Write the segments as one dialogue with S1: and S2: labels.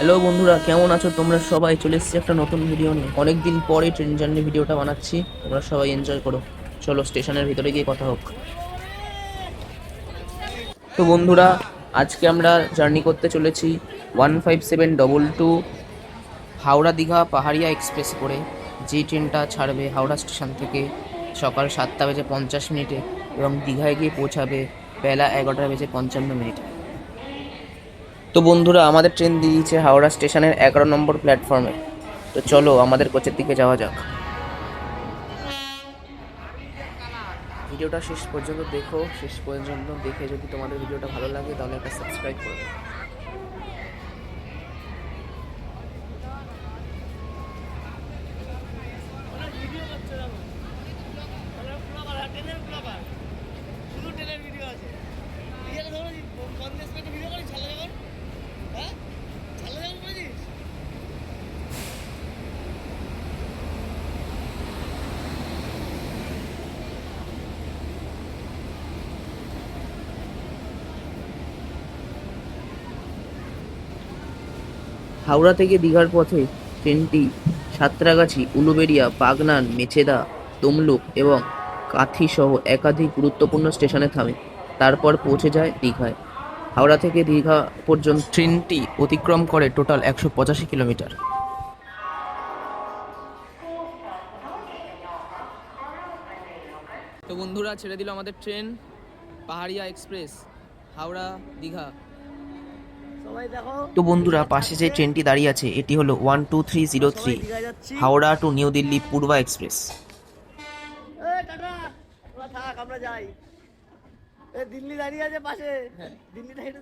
S1: Hello বন্ধুরা, কেমন আছো তোমরা সবাই? চলে এসেছি একটা নতুন ভিডিও নিয়ে। অনেকদিন পরে ট্রেন জার্নি ভিডিওটা বানাচ্ছি, তোমরা সবাই এনজয় করো। চলো স্টেশনের ভিতরে গিয়ে কথা হোক। তো বন্ধুরা, আজকে আমরা জার্নি করতে চলেছি 15722 হাওড়া দীঘা পাহাড়িয়া এক্সপ্রেস করে, যে ট্রেনটা ছাড়বে হাওড়া স্টেশন থেকে সকাল 7:50 এবং দীঘায় গিয়ে পৌঁছাবে বেলা 11:55। তো বন্ধুরা, আমাদের ট্রেন দিয়েছে হাওড়া স্টেশনের 11 নম্বর প্ল্যাটফর্মে। তো চলো আমাদের কোচের দিকে যাওয়া যাক। ভিডিওটা শেষ পর্যন্ত দেখো, শেষ পর্যন্ত দেখে যদি তোমাদের ভিডিওটা ভালো লাগে তাহলে একটা সাবস্ক্রাইব করো। হাওড়া থেকে দীঘার পথে ট্রেনটি সাঁতরাগাছি, উলুবেড়িয়া, বাগনান, মেচেদা, তমলুক এবং কাথি সহ একাধিক গুরুত্বপূর্ণ স্টেশনে থামে। তারপর পৌঁছে যায় দীঘায়। হাওড়া থেকে দীঘা পর্যন্ত ট্রেনটি অতিক্রম করে টোটাল 185 কিলোমিটার। তো বন্ধুরা, ছেড়ে দিল আমাদের ট্রেন পাহাড়িয়া এক্সপ্রেস হাওড়া দীঘা। তো বন্ধুরা, পাশে যে ট্রেনটি দাঁড়িয়ে আছে এটি হলো 12303 হাওড়া টু নিউ দিল্লি পূর্বা এক্সপ্রেস।
S2: আমরা যাই। দিল্লি দাঁড়িয়ে আছে পাশে। দিল্লি দাঁড়িয়ে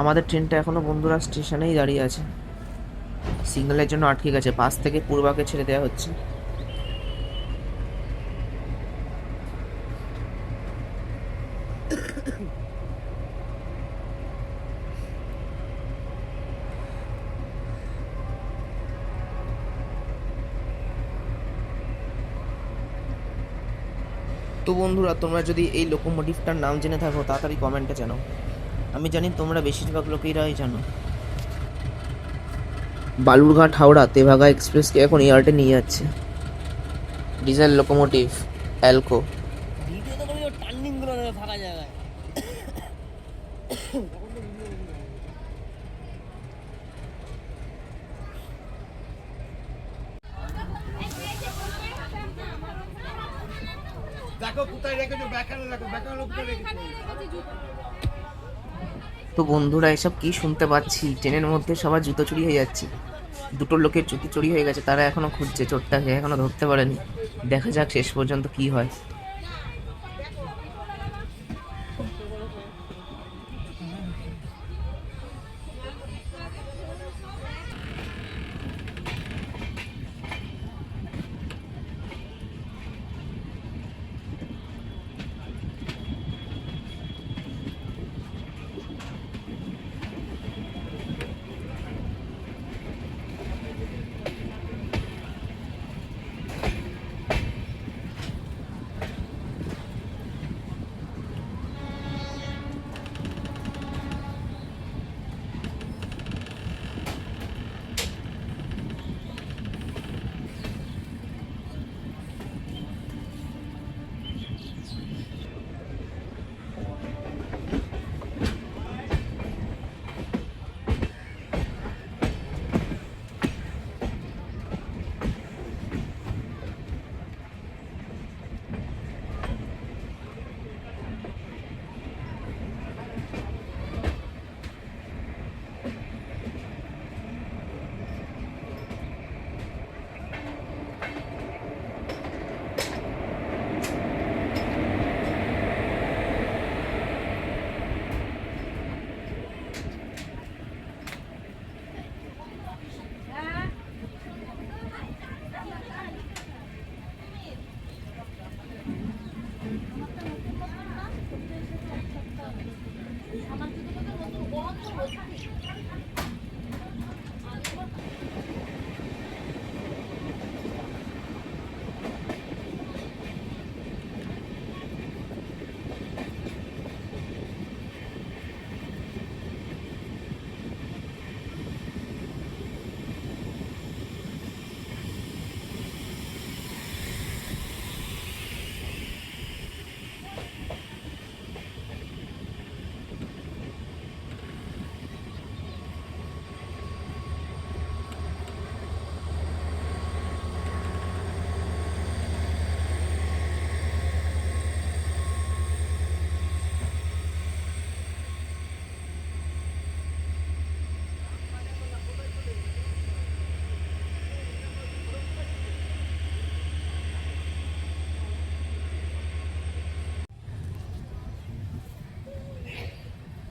S1: আমাদের ট্রেনটা এখনো বন্ধুরা স্টেশনেই দাঁড়িয়ে আছে, সিগন্যালের জন্য আটকে গেছে। পাশ থেকে পূর্বাকে ছেড়ে দেওয়া হচ্ছে। তো বন্ধুরা, তোমরা যদি এই লোকোমোটিভটার নাম জেনে থাকো তাড়াতাড়ি কমেন্টে জানাও। আমি জানি তোমরা বেশিরভাগ লোকেরাই জানো। বালুরঘাট হাওড়া তেভাগা এক্সপ্রেসকে এখন ইয়ার্ডে নিয়ে যাচ্ছে ডিজেল লোকোমোটিভ অ্যালকো।
S2: ভিডিও তো করি, টার্নিং গুলো নেবে ফাঁকা জায়গায়।
S3: দেখো কোথায় রেখেছো, ব্যাখানে রাখো, ব্যাখানে কোথায় রেখেছো।
S1: তো বন্ধুরা, এসব কি শুনতে পাচ্ছি? ট্রেনের মধ্যে সবার জুতো চুরি হয়ে যাচ্ছে। দুটো লোকের জুতো চুরি হয়ে গেছে, তারা এখনো খুঁজছে চোরটাকে, এখনো ধরতে পারেনি। দেখা যাক শেষ পর্যন্ত কি হয়।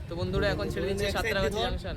S1: তো বন্ধুরা এখন ছেড়ে দিচ্ছে সাঁতরাগাছি জাংশন।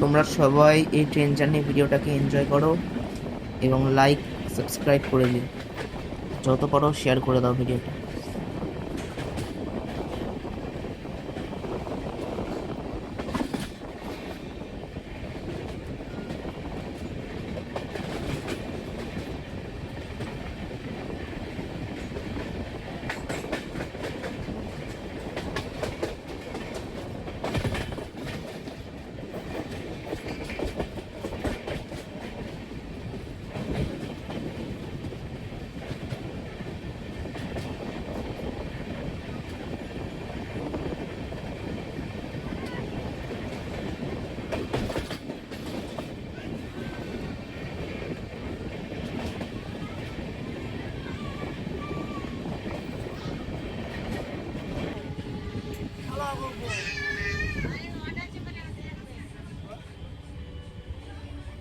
S1: তোমরা সবাই এই ট্রেন জার্নি ভিডিওটাকে এনজয় করো এবং লাইক সাবস্ক্রাইব করে দিও, যত পারো শেয়ার করে দাও ভিডিওটা।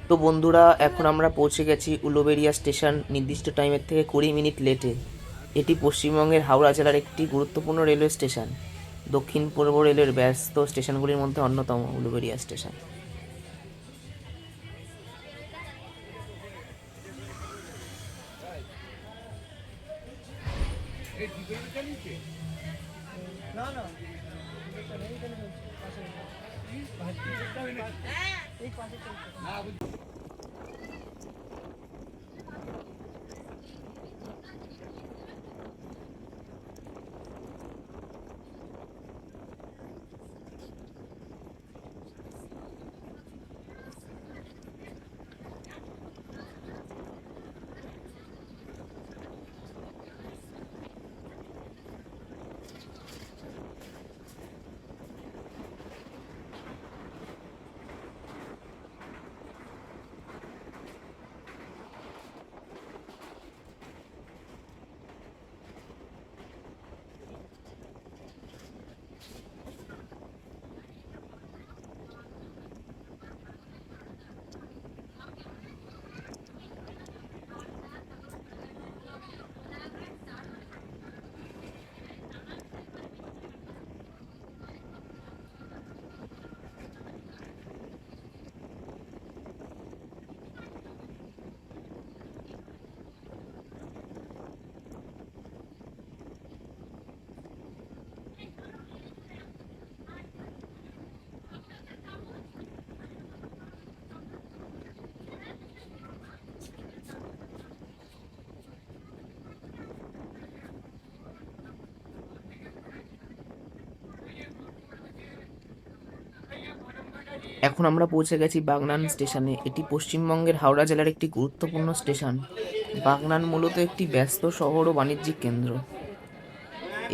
S1: তো বন্ধুরা, এখন আমরা পৌঁছে গেছি উলুবেড়িয়া স্টেশন নির্দিষ্ট টাইমের থেকে 20 মিনিট লেটে। এটি পশ্চিমবঙ্গের হাওড়া জেলার একটি গুরুত্বপূর্ণ রেলওয়ে স্টেশন। দক্ষিণ পূর্ব রেলের ব্যস্ত স্টেশনগুলির মধ্যে অন্যতম উলুবেড়িয়া স্টেশন।
S2: না না এই পাশে
S1: এখন আমরা পৌঁছে গেছি বাগনান স্টেশনে। এটি পশ্চিমবঙ্গের হাওড়া জেলার একটি গুরুত্বপূর্ণ স্টেশন। বাগনান মূলত একটি ব্যস্ত শহর ও বাণিজ্যিক কেন্দ্র।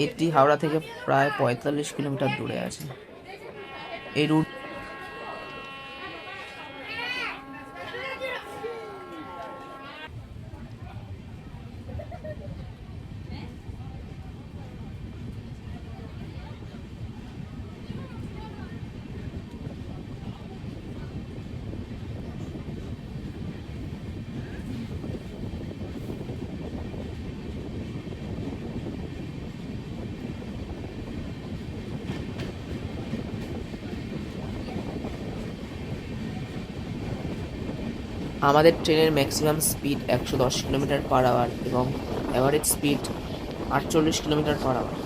S1: এটি হাওড়া থেকে প্রায় 45 কিলোমিটার দূরে আছে। এই রুট আমাদের ট্রেনের maximum speed 110 kilometre per hour এবং average speed 48 kilometre per hour.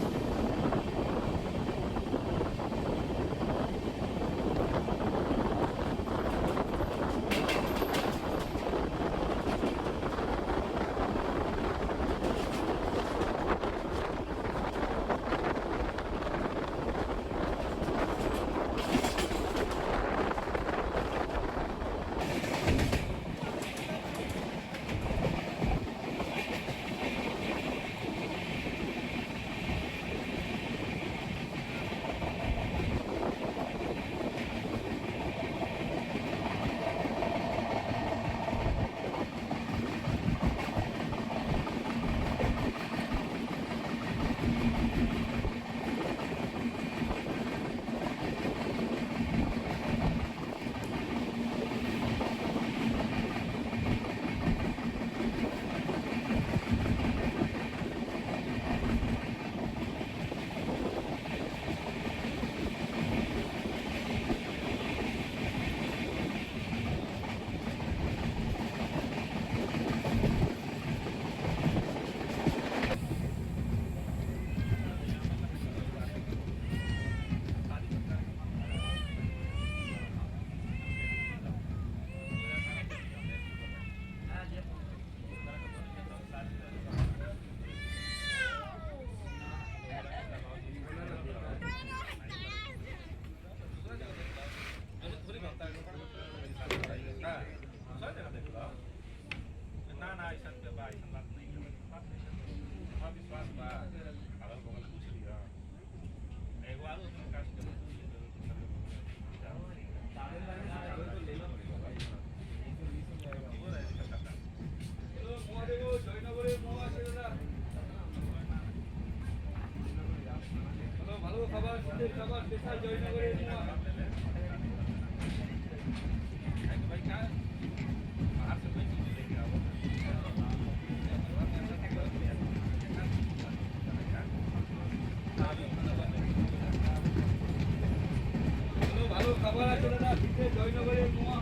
S3: ভালো খাবার আছে না ভিতরে জয়নগরের মোয়া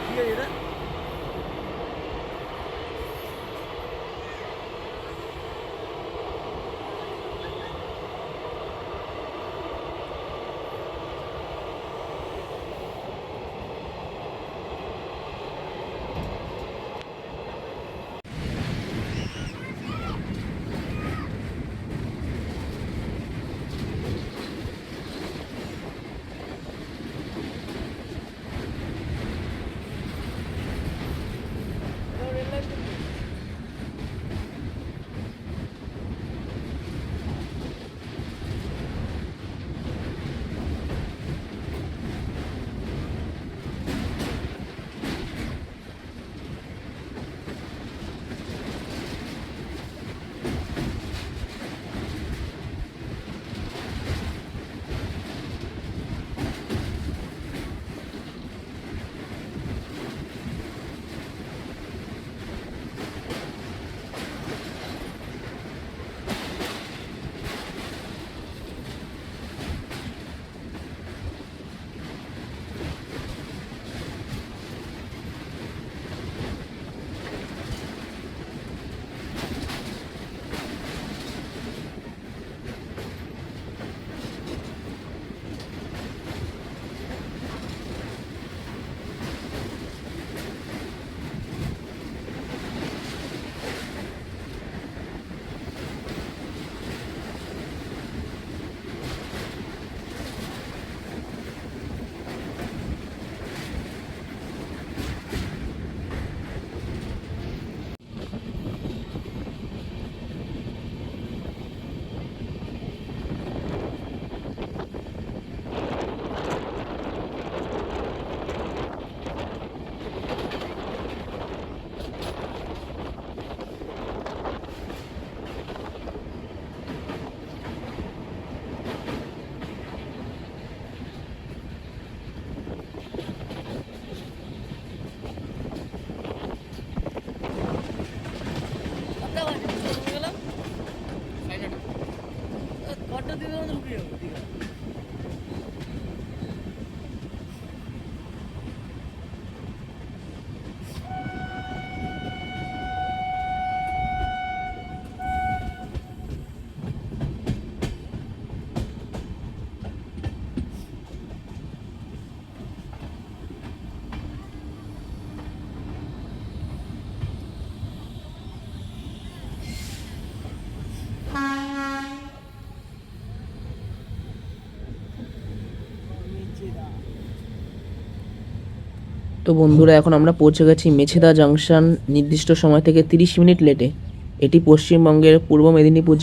S2: কি আছে এটা? এটা রেল লাইন কিন্তু। কটা বাজে? কোথায় গেলাম? কটা দিনের মধ্যে ঢুকে যাবো দীঘা?
S1: তো বন্ধুরা, এখন আমরা পৌঁছে গেছি মেছেদা জাংশন নির্দিষ্ট সময় থেকে 30 মিনিট লেটে। এটি পশ্চিমবঙ্গের পূর্ব মেদিনীপুর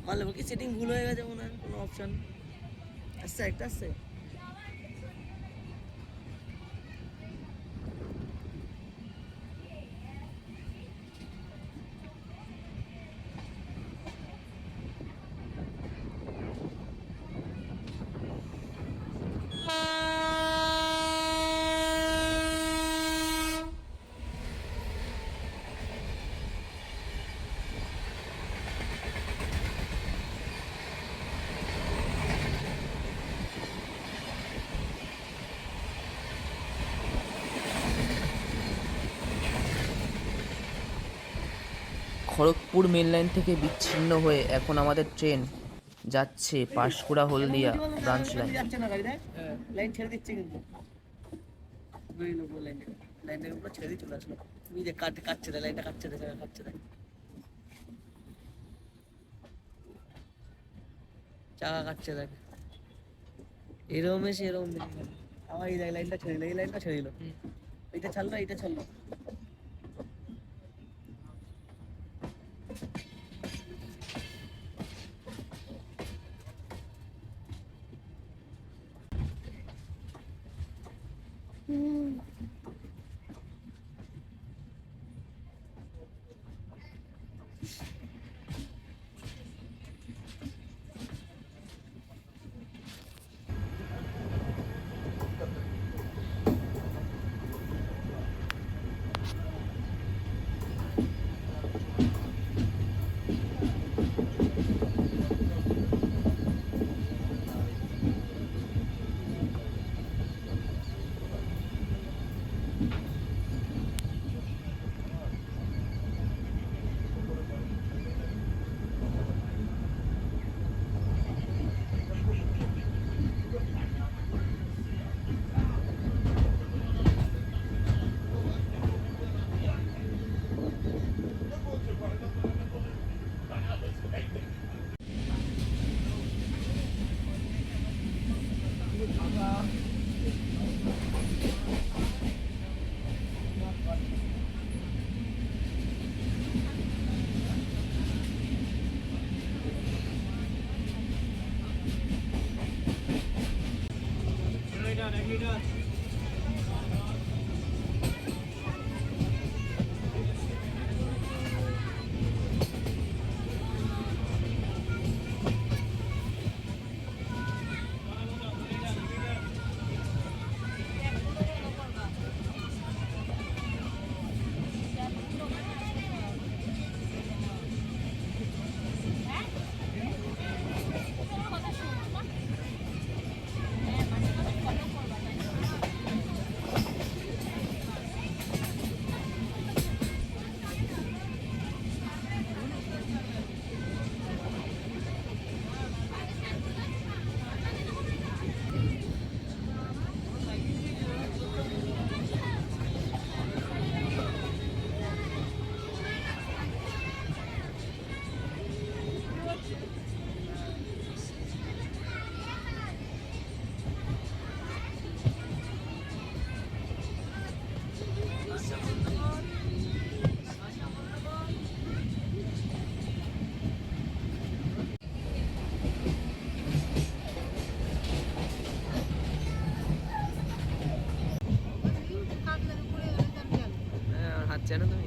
S2: মারলে কি সেটিং ভুল হয়ে গেছে মনে হয়, কোনো অপশন আসছে, একটা আসছে।
S1: খড়গপুর মেন লাইন থেকে বিচ্ছিন্ন হয়ে এখন আমাদের ট্রেন যাচ্ছে পাঁশকুড়া হলদিয়া ব্রাঞ্চ লাইন।
S2: যাচ্ছে না গাড়ি, দেখ লাইন ছেড়ে দিচ্ছে কিন্তু লাইনের উপর ছেড়ে দিয়ে চলে আসলো। তুমি যে কাটছে দেয়, লাইনটা কাটছে দেয়, কাটছে দেয়, চাকা কাটছে দেখ, এরকম এসে এরকম দেখে আবার এই লাইনটা ছেড়ে দিল, এই লাইনটা ছেড়ে দিল, এইটা ছাড়লো, এইটা ছাড়লো।
S1: হাত জানো তুমি?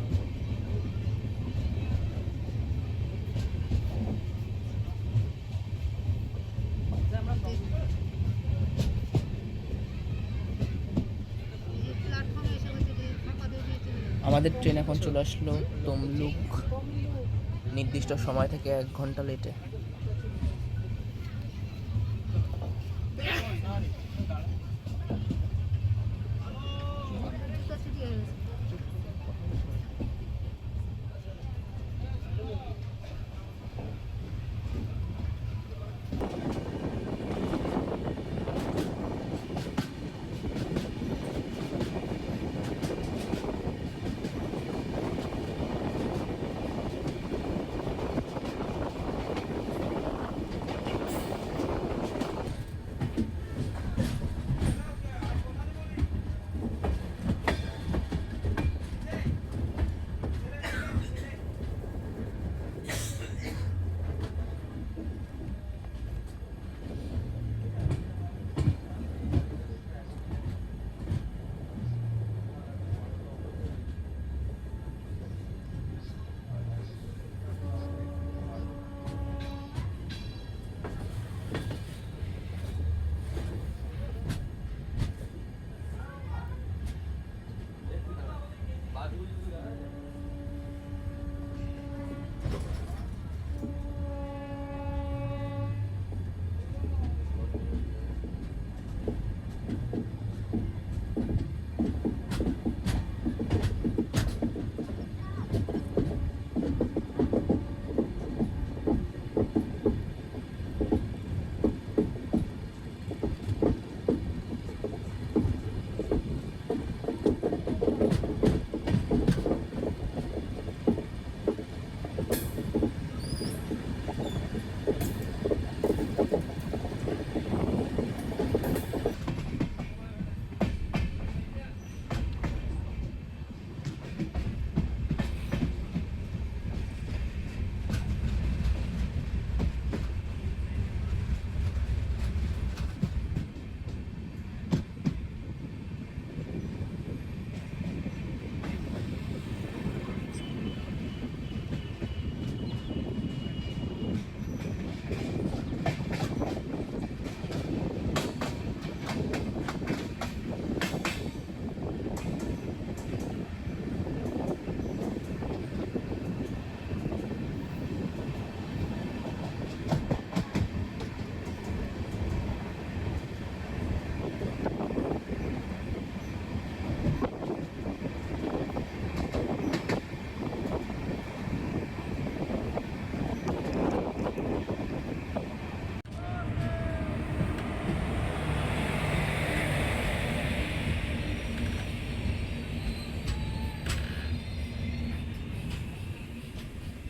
S1: আমাদের ট্রেন এখন চলে আসলো তমলুক, নির্দিষ্ট সময় থেকে 1 ঘন্টা লেটে।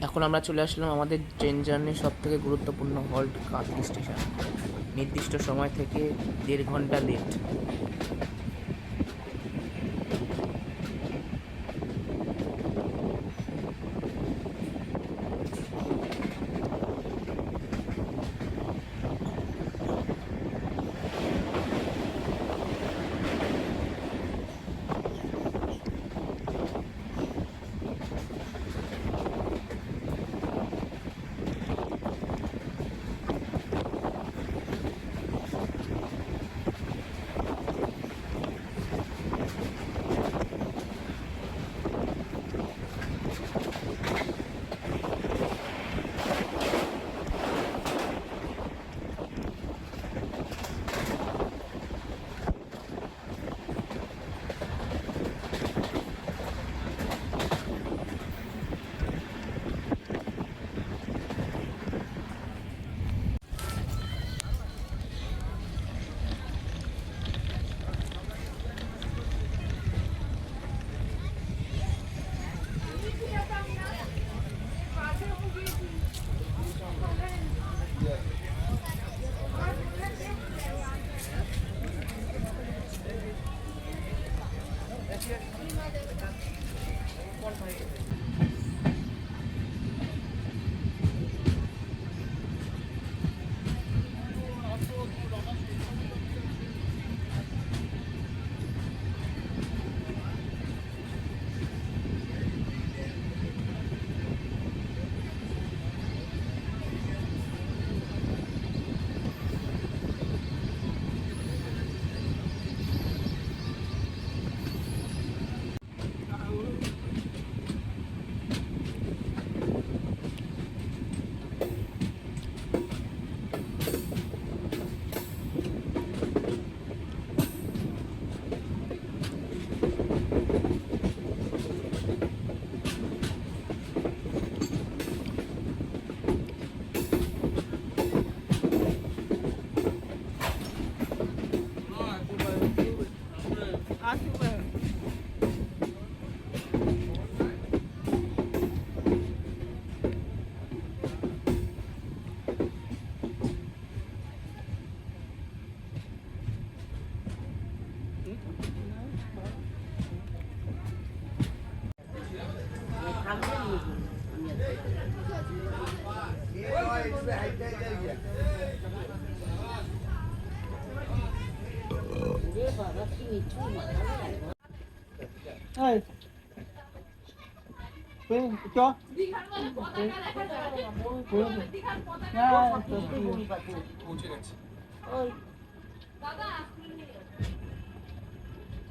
S1: এখন আমরা চলে আসলাম আমাদের ট্রেন জার্নির সব থেকে গুরুত্বপূর্ণ হল্ট কাঁথি স্টেশন। নির্দিষ্ট সময় থেকে 1.5 ঘন্টা লেট।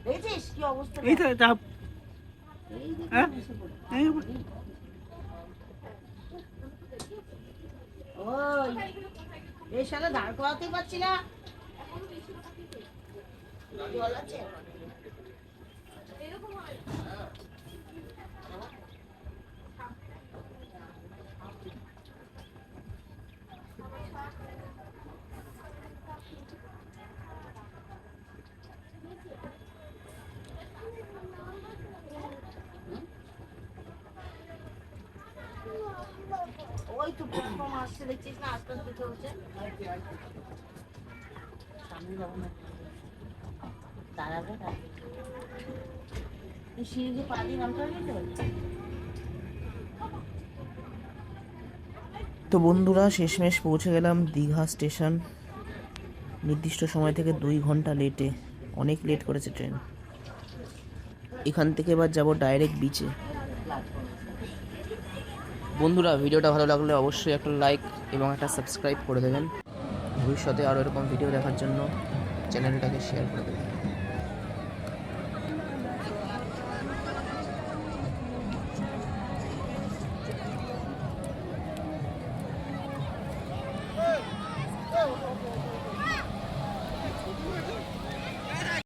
S4: দেখেছিস কি অবস্থা?
S2: এই তো এটা হ্যাঁ
S4: ওই এর সাথে দাঁড় করাতে পারছি না। জল আছে? ওই তো প্রথম আসছে দেখছিস না, আস্তে আস্তে চলছে। সামনে যাবো না, দাঁড়াবে না। তুই সিঁড়ি পা দিয়ে নামতে পারবি তো?
S1: তো বন্ধুরা, শেষমেশ পৌঁছে গেলাম দীঘা স্টেশন। নির্দিষ্ট সময় থেকে 2 ঘন্টা লেটে। অনেক লেট করেছে ট্রেন। এখান থেকে এবার যাব ডাইরেক্ট বিচে। বন্ধুরা, ভিডিওটা ভালো লাগলে অবশ্যই একটা লাইক এবং একটা সাবস্ক্রাইব করে দেবেন। ভবিষ্যতে আরও এরকম ভিডিও দেখার জন্য চ্যানেলটাকে শেয়ার করে দেবেন।